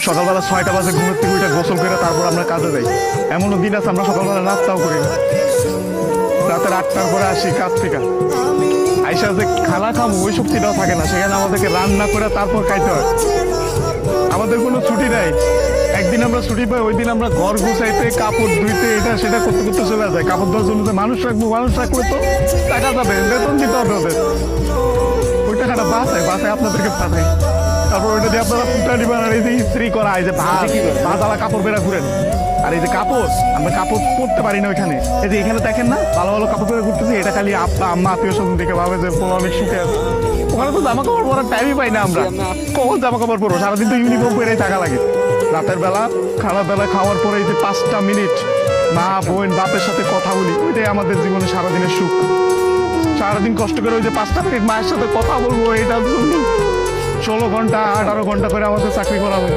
সকালবেলা 6টা বাজে ঘুমের থেকে উঠে গোসল করে তারপর আমরা কাজে যাই। এমনও দিন আছে আমরা সকালবেলা নাস্তাও করি না, রাতের 8টার পরে আসি কাজ থেকে, আইসা যে খানা খাবো ওই শক্তিটাও থাকে না, সেখানে আমাদেরকে রান্না করে তারপর খাইতে হয়। আমাদের কোনো ছুটি নাই, একদিন আমরা ছুটি পাই ওই দিন আমরা ঘর গুছাইতে কাপড় ধুইতে এটা সেটা করতে করতে চলে যায়। কাপড় ধোয়ার জন্য যে মানুষ রাখবো, মানুষ রাখলে তো টাকা যাবে, বেতন দিতে হবে ওদের, ওই টাকাটা বাঁচায় আপনাদেরকে পাঠাই, তারপর ওইটা দিয়ে আপনারা ফুটা নিবেন। আর এই যে ইস্ত্রি করা, এই যে ভাজালা কাপড় বেড়া ঘুরেন, আর এই যে কাপড় আমরা কাপড় পরতে পারি না ওইখানে, এই যে এখানে দেখেন না ভালো ভালো কাপড় পরে ঘুরতেছি, এটা খালি আব্বা আম্মা আত্মীয় স্বজন দেখে ভাবে যে অনেক সুখে আছে। ওখানে তো জামা কাপড় পরার টাইমই পাই না আমরা, কখন জামা কাপড় পরবো, সারাদিন তো ইউনিফর্ম পরেই টাকা লাগে। রাতের বেলা খারাপ বেলা খাওয়ার পরে এই যে 5টা মিনিট মা বোন বাপের সাথে কথা বলি, ওইটাই আমাদের জীবনে সারাদিনের সুখ। সারাদিন কষ্ট করে ওই যে 5টা মিনিট মায়ের সাথে কথা বলবো, এটার জন্য 16 ঘন্টা 18 ঘন্টা করে আমাদের চাকরি করা হয়।